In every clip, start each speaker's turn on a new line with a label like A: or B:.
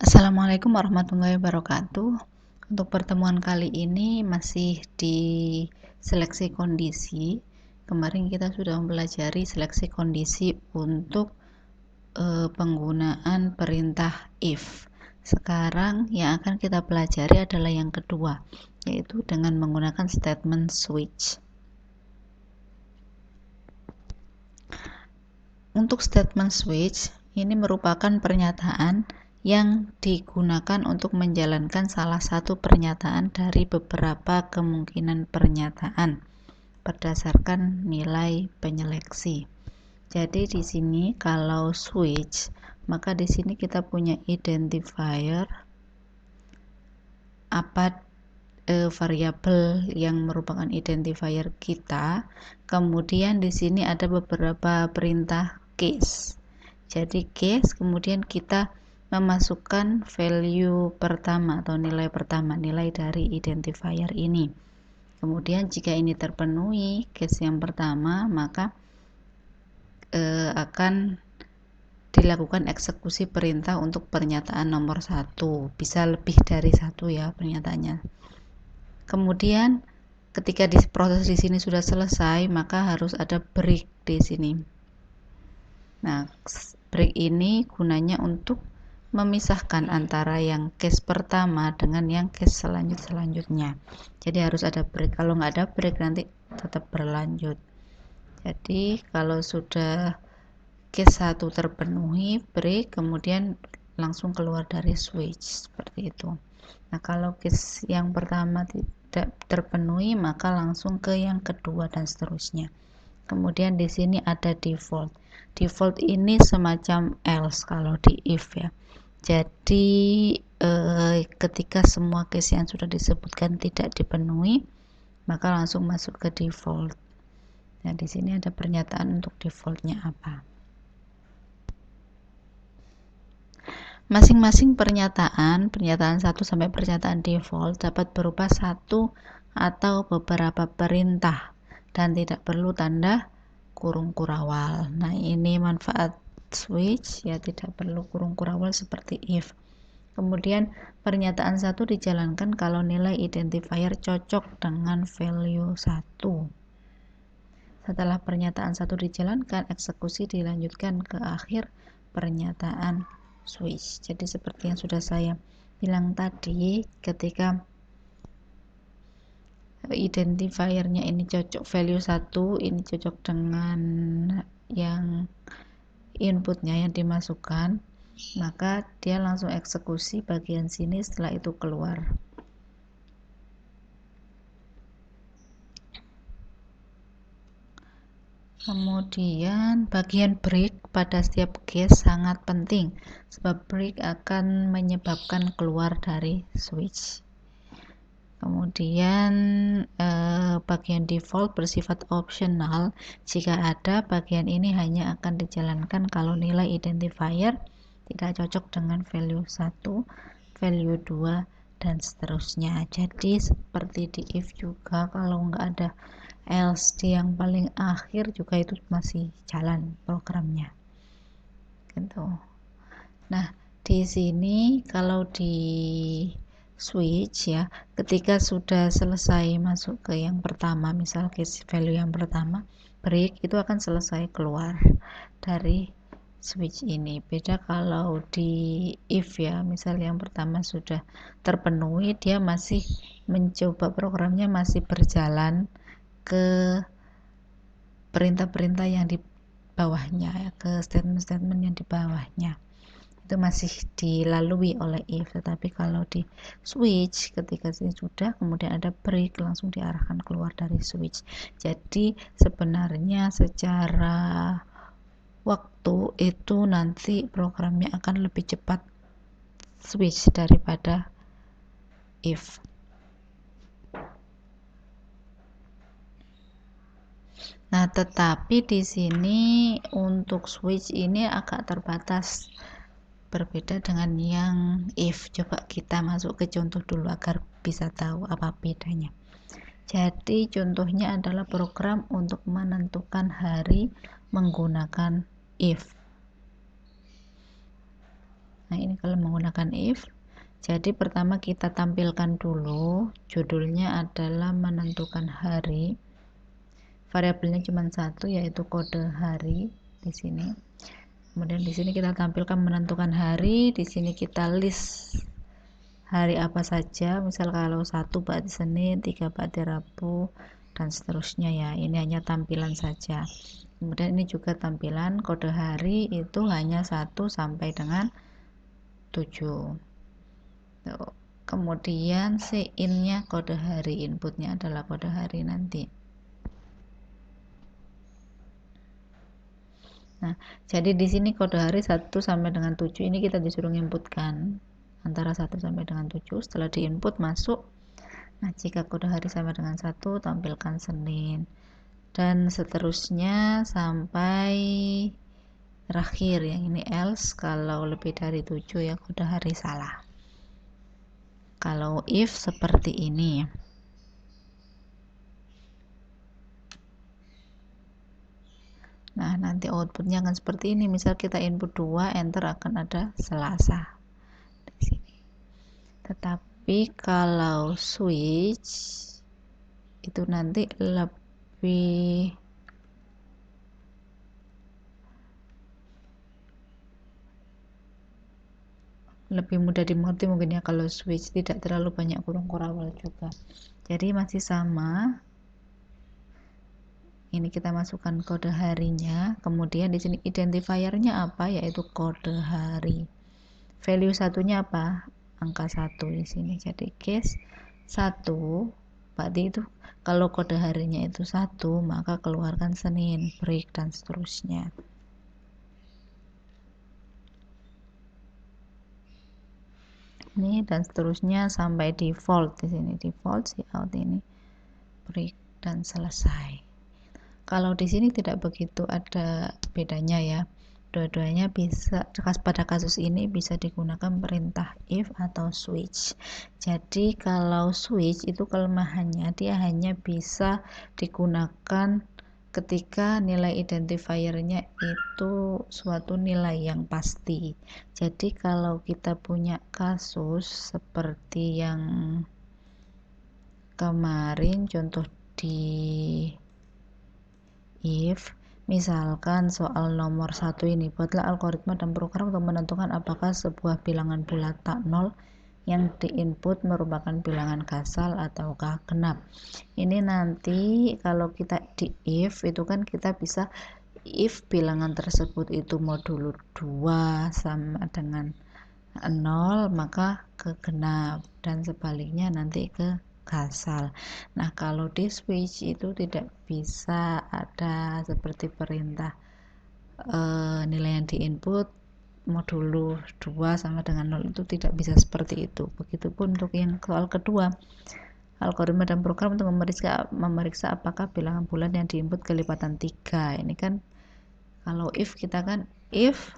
A: Assalamualaikum warahmatullahi wabarakatuh. Untuk pertemuan kali ini masih di seleksi kondisi. Kemarin kita sudah mempelajari seleksi kondisi untuk penggunaan perintah if. Sekarang yang akan kita pelajari adalah yang kedua, yaitu dengan menggunakan statement switch. Untuk statement switch, ini merupakan pernyataan yang digunakan untuk menjalankan salah satu pernyataan dari beberapa kemungkinan pernyataan berdasarkan nilai penyeleksi. Jadi di sini kalau switch, maka di sini kita punya identifier apa variabel yang merupakan identifier kita. Kemudian di sini ada beberapa perintah case. Jadi case, kemudian kita memasukkan value pertama atau nilai pertama, nilai dari identifier ini. Kemudian jika ini terpenuhi case yang pertama, maka akan dilakukan eksekusi perintah untuk pernyataan nomor 1. Bisa lebih dari 1 ya pernyataannya. Kemudian ketika proses di sini sudah selesai, maka harus ada break di sini. Nah, break ini gunanya untuk memisahkan antara yang case pertama dengan yang case selanjutnya. Jadi harus ada break. Kalau nggak ada break nanti tetap berlanjut. Jadi kalau sudah case 1 terpenuhi, break, kemudian langsung keluar dari switch seperti itu. Nah, kalau case yang pertama tidak terpenuhi, maka langsung ke yang kedua dan seterusnya. Kemudian di sini ada default. Default ini semacam else kalau di if ya. Jadi ketika semua case yang sudah disebutkan tidak dipenuhi, maka langsung masuk ke default. Nah, di sini ada pernyataan untuk defaultnya apa. Masing-masing pernyataan 1 sampai pernyataan default dapat berupa satu atau beberapa perintah dan tidak perlu tanda kurung kurawal. Nah, ini manfaat switch ya, tidak perlu kurung kurawal seperti if. Kemudian pernyataan 1 dijalankan kalau nilai identifier cocok dengan value 1. Setelah pernyataan 1 dijalankan, eksekusi dilanjutkan ke akhir pernyataan switch. Jadi seperti yang sudah saya bilang tadi, ketika identifiernya ini cocok value 1, ini cocok dengan yang inputnya yang dimasukkan, maka dia langsung eksekusi bagian sini, setelah itu keluar. Kemudian bagian break pada setiap case sangat penting, sebab break akan menyebabkan keluar dari switch. Kemudian bagian default bersifat optional. Jika ada, bagian ini hanya akan dijalankan kalau nilai identifier tidak cocok dengan value 1, value 2, dan seterusnya. Jadi seperti di if juga, kalau nggak ada else di yang paling akhir juga itu masih jalan programnya gitu. Nah, di sini kalau di switch ya, ketika sudah selesai masuk ke yang pertama, misal case value yang pertama, break, itu akan selesai keluar dari switch ini. Beda kalau di if ya, misal yang pertama sudah terpenuhi, dia masih mencoba, programnya masih berjalan ke perintah-perintah yang di bawahnya, ke statement-statement yang di bawahnya, itu masih dilalui oleh if. Tetapi kalau di switch, ketika sudah kemudian ada break, langsung diarahkan keluar dari switch. Jadi sebenarnya secara waktu itu nanti programnya akan lebih cepat switch daripada if. Nah, tetapi di sini untuk switch ini agak terbatas, berbeda dengan yang if. Coba kita masuk ke contoh dulu agar bisa tahu apa bedanya. Jadi contohnya adalah program untuk menentukan hari menggunakan if. Nah, ini Ini kalau menggunakan if, jadi pertama kita tampilkan dulu, judulnya adalah menentukan hari, variabelnya cuma satu yaitu kode hari di sini. Kemudian di sini kita tampilkan menentukan hari, di sini kita list hari apa saja, misal kalau 1 berarti Senin, 3 berarti Rabu, dan seterusnya ya. Ini hanya tampilan saja. Kemudian ini juga tampilan kode hari itu hanya 1 sampai dengan 7. Tuh. Kemudian in-nya kode hari, inputnya adalah kode hari nanti. Nah, jadi di sini kode hari 1 sampai dengan 7 ini kita disuruh inputkan antara 1 sampai dengan 7. Setelah diinput masuk. Nah, jika kode hari sama dengan 1, tampilkan Senin. Dan seterusnya sampai terakhir, yang ini else, kalau lebih dari 7 ya kode hari salah. Kalau if seperti ini. Nah, nanti outputnya akan seperti ini. Misal kita input 2, enter akan ada Selasa di sini. Tetapi kalau switch itu nanti lebih mudah dimengerti mungkin ya. Kalau switch tidak terlalu banyak kurung kurangwal juga. Jadi masih sama. Ini kita masukkan kode harinya, kemudian di sini identifiernya apa, yaitu kode hari. Value satunya apa? Angka 1 di sini. Jadi case 1 berarti itu kalau kode harinya itu 1, maka keluarkan Senin, break, dan seterusnya. Ini dan seterusnya sampai default di sini, default cout ini, break, dan selesai. Kalau di sini tidak begitu ada bedanya ya. Dua-duanya bisa, pada kasus ini bisa digunakan perintah if atau switch. Jadi kalau switch itu kelemahannya dia hanya bisa digunakan ketika nilai identifiernya itu suatu nilai yang pasti. Jadi kalau kita punya kasus seperti yang kemarin contoh di if, misalkan soal nomor 1 ini, buatlah algoritma dan program untuk menentukan apakah sebuah bilangan bulat tak nol yang diinput merupakan bilangan kasal ataukah genap. Ini nanti kalau kita di if itu kan kita bisa if bilangan tersebut itu modulo 2 sama dengan 0 maka ke genap, dan sebaliknya nanti ke kasal. Nah, kalau di switch itu tidak bisa ada seperti perintah nilai yang diinput modulo 2 sama dengan 0, itu tidak bisa seperti itu. Begitupun untuk yang soal kedua, algoritma dan program untuk memeriksa apakah bilangan bulat yang diinput kelipatan 3. Ini kan kalau if kita kan if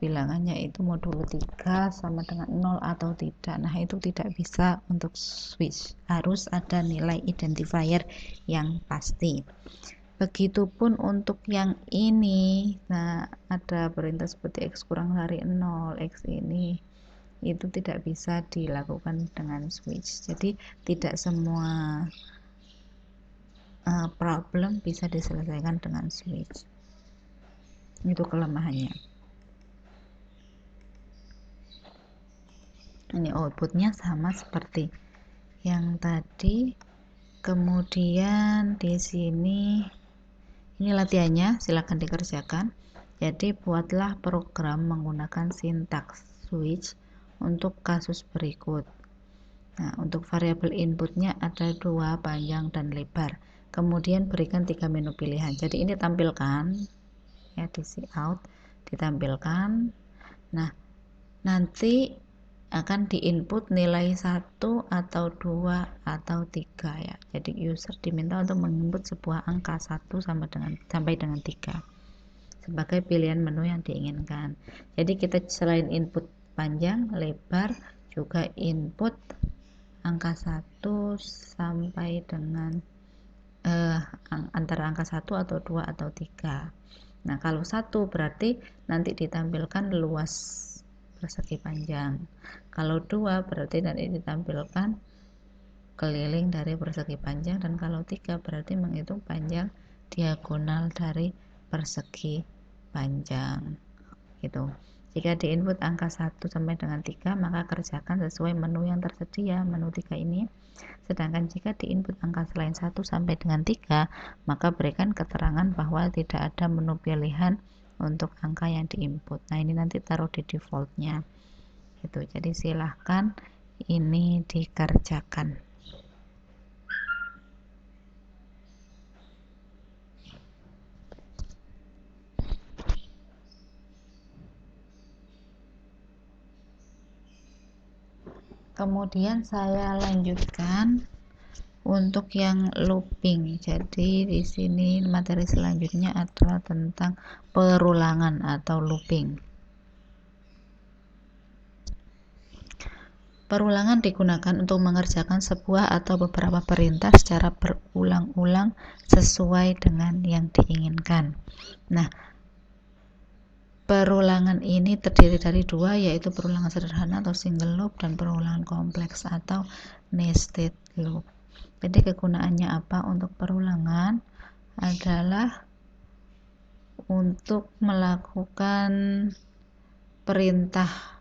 A: bilangannya itu modulo 3 sama dengan 0 atau tidak. Nah, itu tidak bisa untuk switch, harus ada nilai identifier yang pasti. Begitupun untuk yang ini, nah ada perintah seperti x kurang dari 0, x ini itu tidak bisa dilakukan dengan switch. Jadi tidak semua problem bisa diselesaikan dengan switch. Itu kelemahannya. Ini outputnya sama seperti yang tadi. Kemudian di sini ini latihannya, silahkan dikerjakan. Jadi buatlah program menggunakan sintaks switch untuk kasus berikut. Nah, untuk variabel inputnya ada 2, panjang dan lebar. Kemudian berikan 3 menu pilihan. Jadi ini tampilkan ya di cout, ditampilkan. Nah, nanti akan diinput nilai 1 atau 2 atau 3 ya. Jadi user diminta untuk menginput sebuah angka 1 sampai dengan 3 sebagai pilihan menu yang diinginkan. Jadi kita selain input panjang, lebar, juga input angka 1 sampai dengan antara angka 1 atau 2 atau 3. Nah, kalau 1 berarti nanti ditampilkan luas persegi panjang. Kalau 2 berarti nanti ditampilkan keliling dari persegi panjang, dan kalau 3 berarti menghitung panjang diagonal dari persegi panjang gitu. Jika di input angka 1 sampai dengan 3, maka kerjakan sesuai menu yang tersedia, menu 3 ini. Sedangkan jika di input angka selain 1 sampai dengan 3, maka berikan keterangan bahwa tidak ada menu pilihan untuk angka yang diinput. Nah, ini nanti taruh di defaultnya gitu. Jadi silahkan ini dikerjakan. Kemudian saya lanjutkan untuk yang looping. Jadi di sini materi selanjutnya adalah tentang perulangan atau looping. Perulangan digunakan untuk mengerjakan sebuah atau beberapa perintah secara berulang-ulang sesuai dengan yang diinginkan. Nah, perulangan ini terdiri dari dua, yaitu perulangan sederhana atau single loop dan perulangan kompleks atau nested loop. Jadi kegunaannya apa untuk perulangan? Adalah untuk melakukan perintah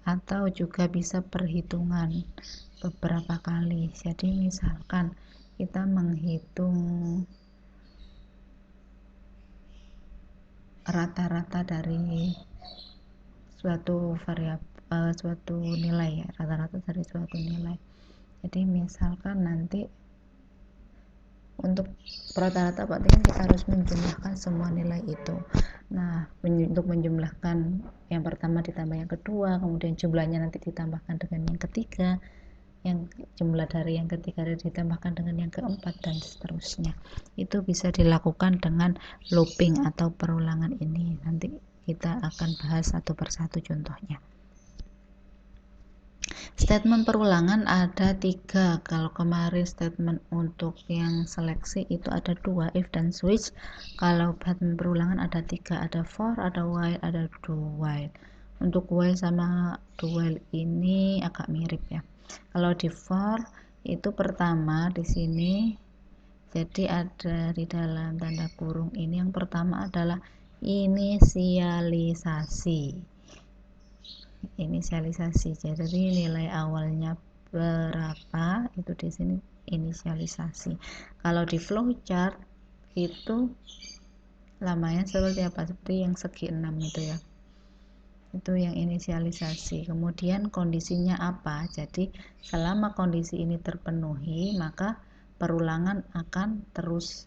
A: atau juga bisa perhitungan beberapa kali. Jadi misalkan kita menghitung rata-rata dari suatu variabel, suatu nilai ya, rata-rata dari suatu nilai. Jadi misalkan nanti untuk rata-rata berarti kan kita harus menjumlahkan semua nilai itu. Nah, untuk menjumlahkan yang pertama ditambah yang kedua, kemudian jumlahnya nanti ditambahkan dengan yang ketiga, yang jumlah dari yang ketiga ditambahkan dengan yang keempat, dan seterusnya. Itu bisa dilakukan dengan looping atau perulangan ini. Nanti kita akan bahas satu persatu contohnya. Statement perulangan ada 3. Kalau kemarin statement untuk yang seleksi itu ada 2, if dan switch. Kalau statement perulangan ada 3, ada for, ada while, ada do while. Untuk while sama do while ini agak mirip ya. Kalau di for itu pertama di sini, jadi ada di dalam tanda kurung ini yang pertama adalah inisialisasi. Jadi nilai awalnya berapa itu di sini inisialisasi. Kalau di flowchart itu lamanya seperti apa? Seperti yang segi 6 itu ya. Itu yang inisialisasi. Kemudian kondisinya apa? Jadi selama kondisi ini terpenuhi, maka perulangan akan terus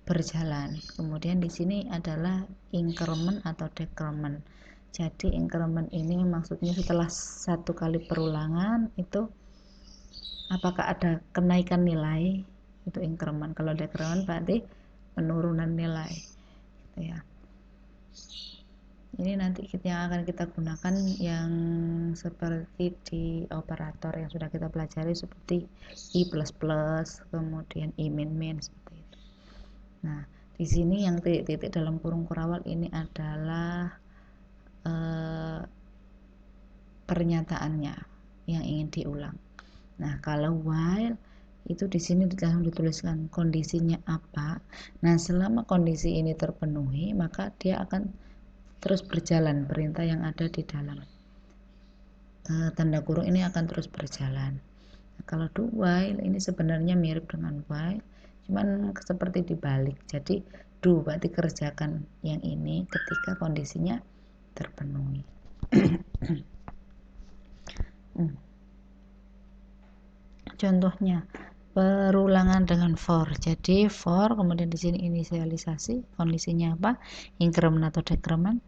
A: berjalan. Kemudian di sini adalah increment atau decrement. Jadi increment ini maksudnya setelah satu kali perulangan itu apakah ada kenaikan nilai, itu increment. Kalau decrement berarti penurunan nilai gitu ya. Ini nanti yang akan kita gunakan yang seperti di operator yang sudah kita pelajari seperti i++, kemudian i min seperti itu. Nah, di sini yang titik-titik dalam kurung kurawal ini adalah pernyataannya yang ingin diulang. Nah, kalau while itu di sini langsung dituliskan kondisinya apa. Nah, selama kondisi ini terpenuhi, maka dia akan terus berjalan, perintah yang ada di dalam tanda kurung ini akan terus berjalan. Nah, kalau do while ini sebenarnya mirip dengan while, cuman seperti dibalik. Jadi do berarti kerjakan yang ini ketika kondisinya terpenuhi. Contohnya perulangan dengan for. Jadi for, kemudian di sini inisialisasi, kondisinya apa? Increment atau decrement.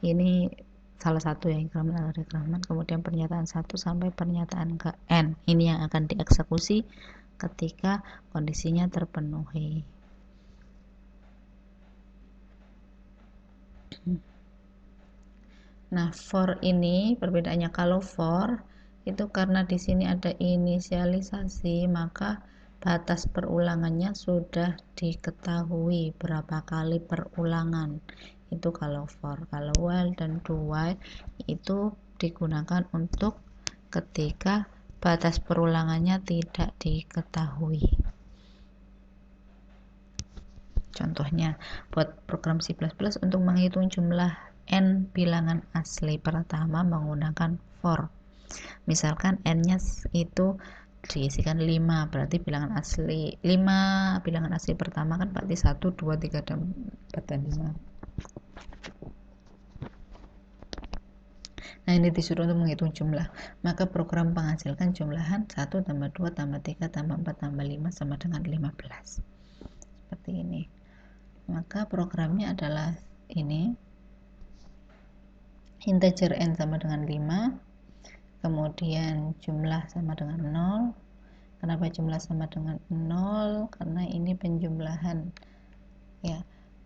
A: Ini salah satu ya, increment atau decrement. Kemudian pernyataan 1 sampai pernyataan ke n. Ini yang akan dieksekusi ketika kondisinya terpenuhi. Nah, for ini perbedaannya, kalau for itu karena di sini ada inisialisasi, maka batas perulangannya sudah diketahui berapa kali perulangan. itu kalau for. Kalau while dan do while itu digunakan untuk ketika batas perulangannya tidak diketahui. Contohnya buat program C++ untuk menghitung jumlah n bilangan asli pertama menggunakan for. Misalkan n-nya itu diisikan 5, berarti bilangan asli 5, bilangan asli pertama kan berarti 1, 2, 3, dan 4, dan 5. Nah, ini disuruh untuk menghitung jumlah, maka program menghasilkan jumlahan 1 tambah 2 tambah 3 tambah 4 tambah 5 sama dengan 15. Seperti ini. Maka programnya adalah ini, integer n sama dengan 5, kemudian jumlah sama dengan 0. Kenapa jumlah sama dengan 0? Karena ini penjumlahan ya.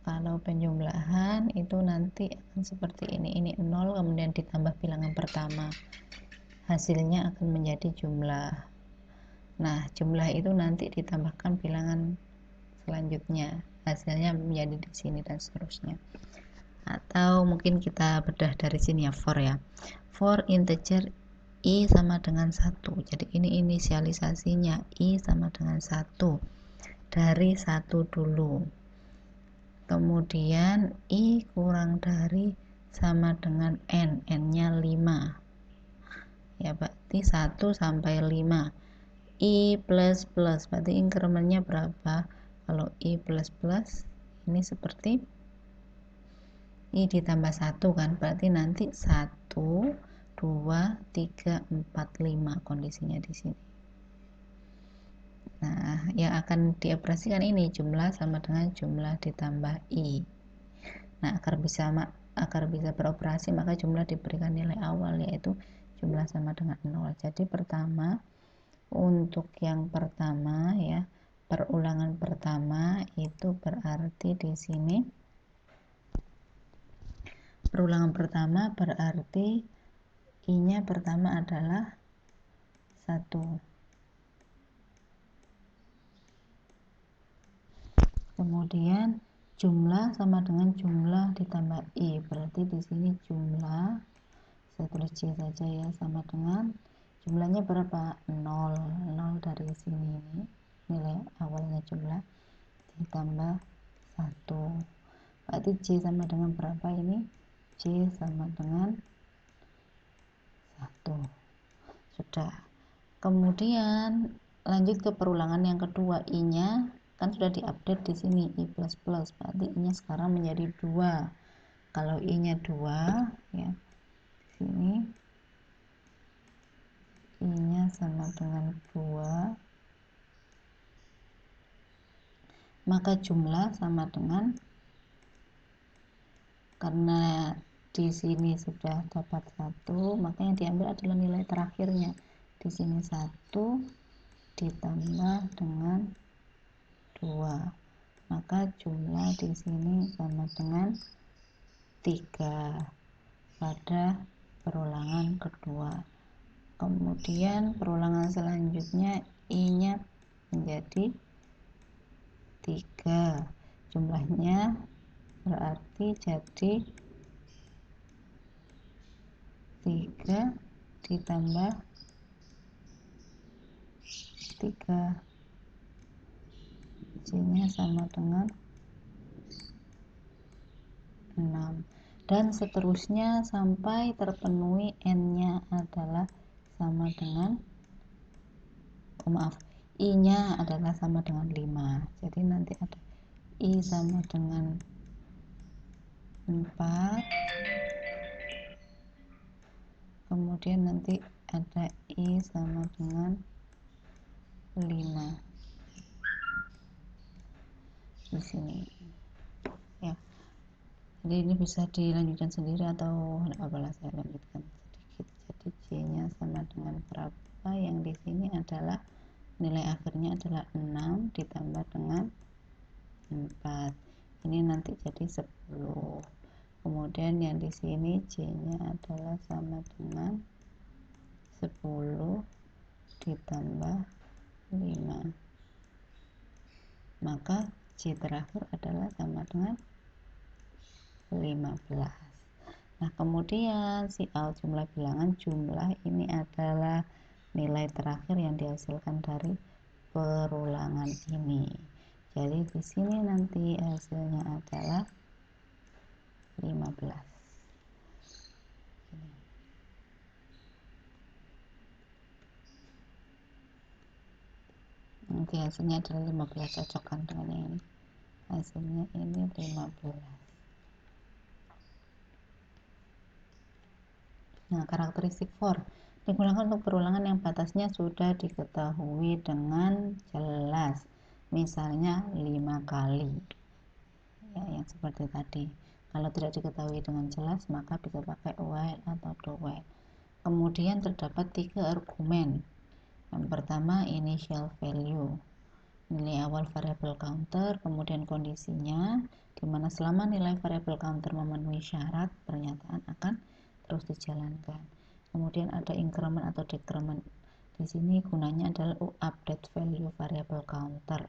A: Kalau penjumlahan itu nanti akan seperti ini 0 kemudian ditambah bilangan pertama, hasilnya akan menjadi jumlah. Nah, jumlah itu nanti ditambahkan bilangan selanjutnya, hasilnya menjadi di sini dan seterusnya. Atau mungkin kita bedah dari sini ya, for integer i sama dengan 1. Jadi ini inisialisasinya i sama dengan 1, dari 1 dulu, kemudian i kurang dari sama dengan n, n-nya 5 ya, berarti 1 sampai 5. I plus plus berarti incrementnya berapa? Kalau i plus plus ini seperti i ditambah 1 kan, berarti nanti 1, 2, 3, 4, 5 kondisinya di sini. Nah, yang akan dioperasikan ini jumlah sama dengan jumlah ditambah i. Nah, agar bisa beroperasi maka jumlah diberikan nilai awal, yaitu jumlah sama dengan 0. Jadi pertama, untuk yang pertama ya, perulangan pertama itu berarti di sini perulangan pertama berarti i-nya pertama adalah 1. Kemudian jumlah sama dengan jumlah ditambah i, berarti di sini jumlah, saya tulis c saja ya, sama dengan jumlahnya berapa? 0. 0 dari sini ini nilai awalnya jumlah ditambah 1. Berarti c sama dengan berapa ini? C sama dengan 1. Sudah. Kemudian lanjut ke perulangan yang kedua, i-nya kan sudah diupdate di sini i++, berarti i-nya sekarang menjadi 2. Kalau i-nya 2 ya, sini i-nya sama dengan 2, maka jumlah sama dengan, karena di sini sudah dapat 1, maka yang diambil adalah nilai terakhirnya. Di sini 1 ditambah dengan 2, maka jumlah di sini sama dengan 3 pada perulangan kedua. Kemudian perulangan selanjutnya i-nya menjadi 3, jumlahnya berarti jadi 3 ditambah 3, c-nya sama dengan 6, dan seterusnya sampai terpenuhi n-nya adalah sama dengan i-nya adalah sama dengan 5. Jadi nanti ada i sama dengan 4, kemudian nanti ada i sama dengan 5 di sini ya. Jadi ini bisa dilanjutkan sendiri atau apalah, saya lanjutkan sedikit. Jadi c-nya sama dengan berapa? Yang di sini adalah nilai akhirnya adalah 6 ditambah dengan 4, ini nanti jadi 10. Kemudian yang di sini c-nya adalah sama dengan 10 ditambah 5, maka c terakhir adalah sama dengan 15. Nah, kemudian si out jumlah bilangan, jumlah ini adalah nilai terakhir yang dihasilkan dari perulangan ini. Jadi di sini nanti hasilnya adalah 15. Nanti hasilnya adalah 15, cocokkan dengan ini. Hasilnya ini 15. Nah, karakteristik for digunakan untuk perulangan yang batasnya sudah diketahui dengan jelas. Misalnya 5 kali. Ya, yang seperti tadi. Kalau tidak diketahui dengan jelas, maka bisa pakai while atau do while. Kemudian terdapat 3 argumen. Yang pertama, initial value, nilai awal variabel counter, kemudian kondisinya, di mana selama nilai variabel counter memenuhi syarat, pernyataan akan terus dijalankan. Kemudian ada increment atau decrement. Di sini gunanya adalah update value variable counter.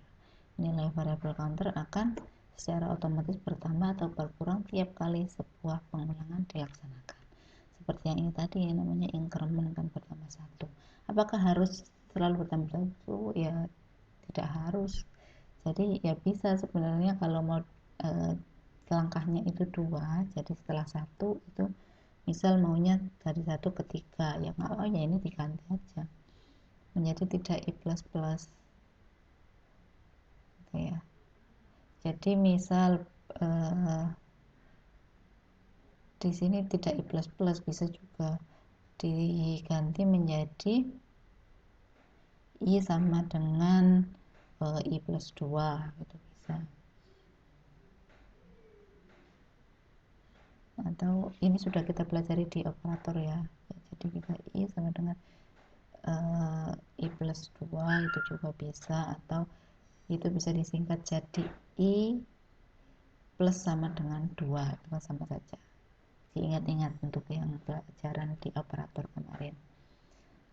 A: Nilai variabel counter akan secara otomatis bertambah atau berkurang tiap kali sebuah pengulangan dilaksanakan. Seperti yang ini tadi, namanya increment, kan bertambah 1. Apakah harus selalu bertambah 1? Ya tidak harus. Jadi ya bisa sebenarnya kalau mau langkahnya itu 2, jadi setelah 1 itu misal maunya dari 1 ke 3, ya nggak apa, ya ini diganti aja menjadi tidak i plus plus gitu ya. Jadi misal di sini tidak i plus plus, bisa juga diganti menjadi i sama dengan i plus 2 gitu, bisa. Atau ini sudah kita pelajari di operator ya, jadi kita i sama dengan i plus 2 itu juga bisa, atau itu bisa disingkat jadi i plus sama dengan 2, itu sama saja. Diingat-ingat untuk yang pelajaran di operator kemarin.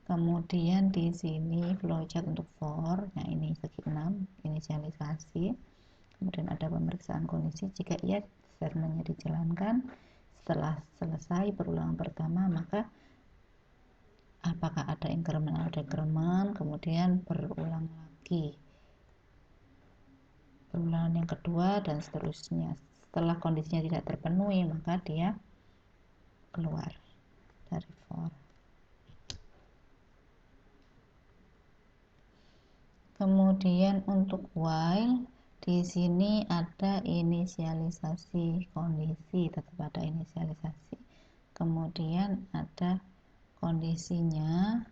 A: Kemudian di sini flowchart untuk for, nah ini segi 6, inisialisasi. Kemudian ada pemeriksaan kondisi, jika ia statementnya dijalankan setelah selesai perulangan pertama, maka apakah ada increment atau decrement, kemudian berulang lagi perulangan yang kedua, dan seterusnya. Setelah kondisinya tidak terpenuhi, maka dia keluar dari for. Kemudian untuk while, di sini ada inisialisasi kondisi, tetap ada inisialisasi. Kemudian ada kondisinya,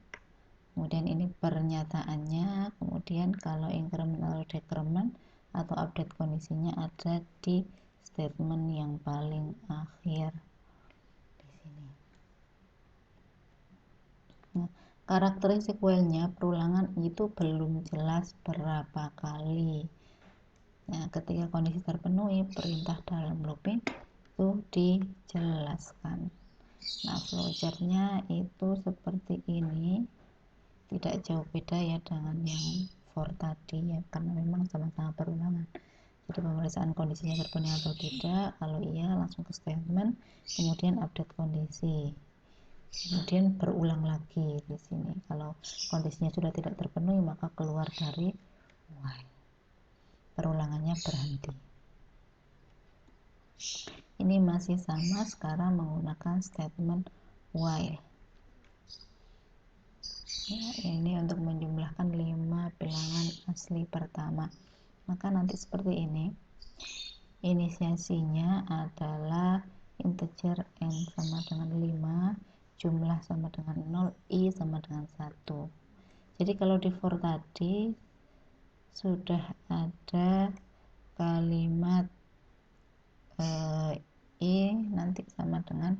A: kemudian ini pernyataannya, kemudian kalau increment atau decrement atau update kondisinya ada di statement yang paling akhir di sini. Nah, karakteristik while-nya, perulangan itu belum jelas berapa kali. Nah, ketika kondisi terpenuhi, perintah dalam looping itu dijelaskan. Nah, flowchart-nya itu seperti ini, tidak jauh beda ya dengan yang for tadi ya, karena memang sama-sama perulangan. Jadi pemeriksaan kondisinya terpenuhi atau tidak, kalau iya langsung ke statement, kemudian update kondisi, kemudian berulang lagi di sini. Kalau kondisinya sudah tidak terpenuhi, maka keluar dari while, perulangannya berhenti. Ini masih sama, sekarang menggunakan statement while. Ya, ini untuk menjumlahkan 5 bilangan asli pertama. Maka nanti seperti ini, inisiasinya adalah integer n sama dengan 5, jumlah sama dengan 0, i sama dengan 1. Jadi kalau di for tadi sudah ada kalimat i nanti sama dengan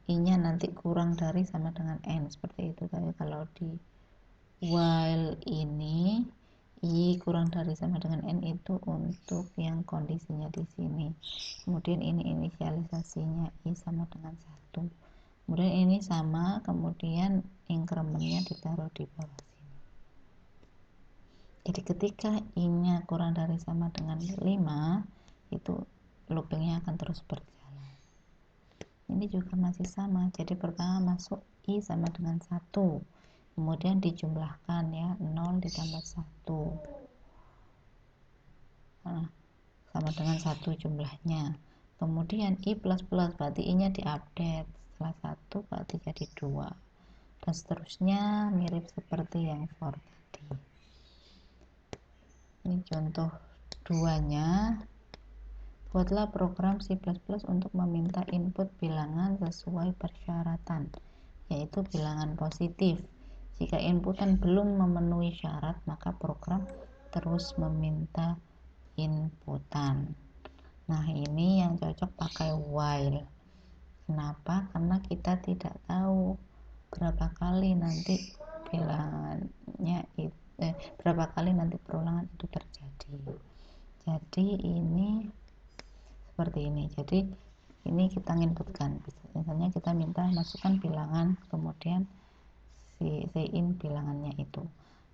A: i-nya nanti kurang dari sama dengan n, seperti itu. Tapi kalau di while ini i kurang dari sama dengan n itu untuk yang kondisinya di sini. Kemudian ini inisialisasinya i sama dengan 1. Kemudian ini sama, kemudian incrementnya ditaruh di bawah sini. Jadi ketika I-nya kurang dari sama dengan 5, itu loopingnya akan terus berjalan. Ini juga masih sama, jadi pertama masuk I sama dengan 1, kemudian dijumlahkan ya, 0 ditambah 1, nah, sama dengan 1 jumlahnya. Kemudian I plus plus berarti I nya diupdate, setelah 1 berarti jadi 2, dan seterusnya, mirip seperti yang for tadi. Ini contoh 2-nya. Buatlah program C++ untuk meminta input bilangan sesuai persyaratan, yaitu bilangan positif. Jika inputan belum memenuhi syarat, maka program terus meminta inputan. Nah, ini yang cocok pakai while. Kenapa? Karena kita tidak tahu berapa kali nanti bilangannya berapa kali nanti perulangan itu terjadi. Jadi ini seperti ini. Jadi ini kita inputkan, misalnya kita minta masukkan bilangan, kemudian in bilangannya itu.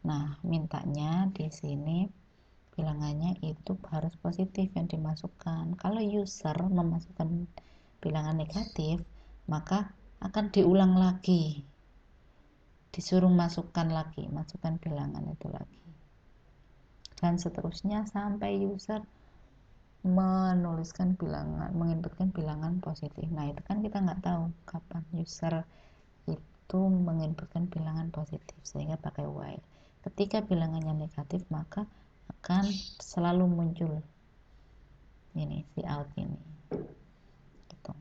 A: Nah, mintanya di sini bilangannya itu harus positif yang dimasukkan. Kalau user memasukkan bilangan negatif, maka akan diulang lagi, disuruh masukkan bilangan itu lagi, dan seterusnya sampai user menuliskan bilangan, menginputkan bilangan positif. Nah, itu kan kita nggak tahu kapan user itu menginputkan bilangan positif, sehingga pakai while. Ketika bilangannya negatif, maka akan selalu muncul ini si out ini gitu.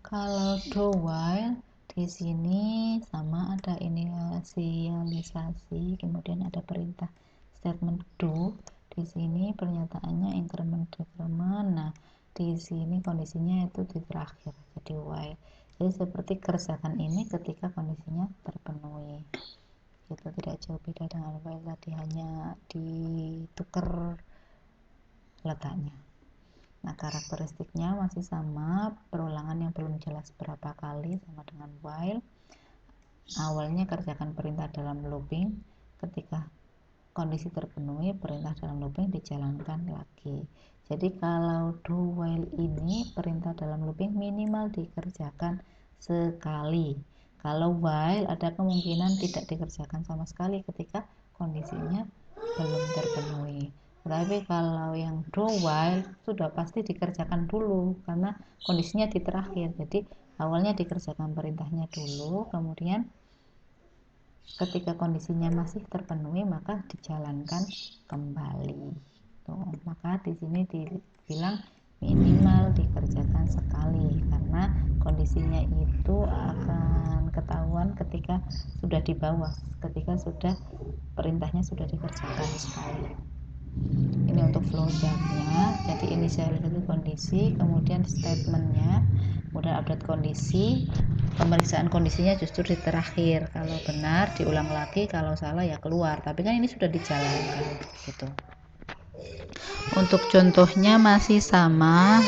A: Kalau do while di sini sama, ada inisialisasi, kemudian ada perintah statement do. Di sini pernyataannya increment decrement. Nah, di sini kondisinya itu di terakhir, jadi while. Jadi seperti kerjakan ini ketika kondisinya terpenuhi. Itu tidak jauh beda dengan while tadi, hanya ditukar letaknya. Nah, karakteristiknya masih sama, perulangan yang belum jelas berapa kali sama dengan while. Awalnya kerjakan perintah dalam looping, ketika kondisi terpenuhi, perintah dalam looping dijalankan lagi. Jadi kalau do while ini perintah dalam looping minimal dikerjakan sekali. Kalau while ada kemungkinan tidak dikerjakan sama sekali ketika kondisinya belum terpenuhi. Tapi kalau yang do while sudah pasti dikerjakan dulu karena kondisinya di terakhir. Jadi awalnya dikerjakan perintahnya dulu, kemudian ketika kondisinya masih terpenuhi maka dijalankan kembali. Tuh, maka di sini dibilang minimal dikerjakan sekali karena kondisinya itu akan ketahuan ketika sudah di bawah, ketika sudah perintahnya sudah dikerjakan sekali. Ini untuk flowchartnya. Jadi inisialisasi kondisi, kemudian statementnya, kemudian update kondisi, pemeriksaan kondisinya justru di terakhir. Kalau benar diulang lagi, kalau salah ya keluar. Tapi kan ini sudah dijalankan gitu. Untuk contohnya masih sama,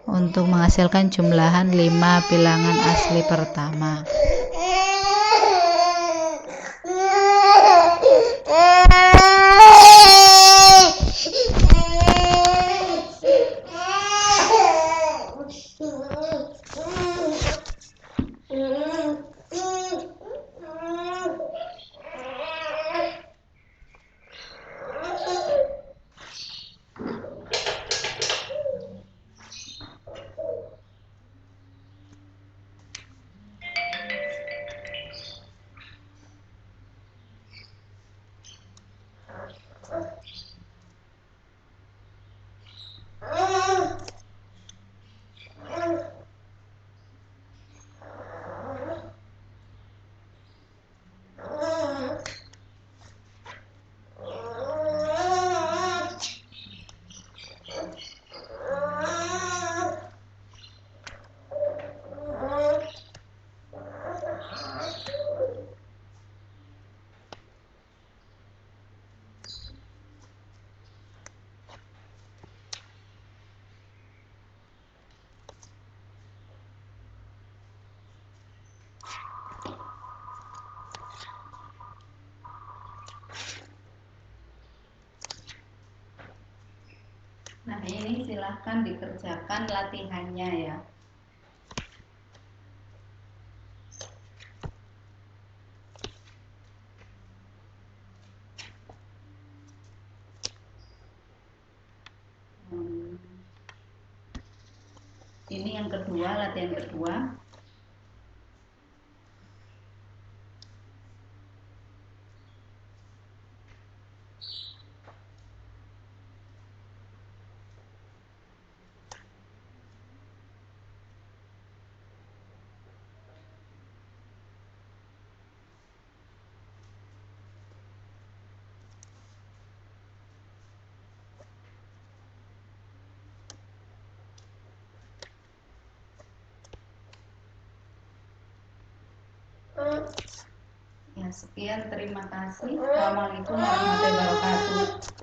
A: untuk menghasilkan jumlahan 5 bilangan asli pertama. Nah, ini silahkan dikerjakan latihannya ya. Hmm, ini yang kedua, latihan kedua. Ya, sekian, terima kasih. Assalamualaikum warahmatullahi wabarakatuh.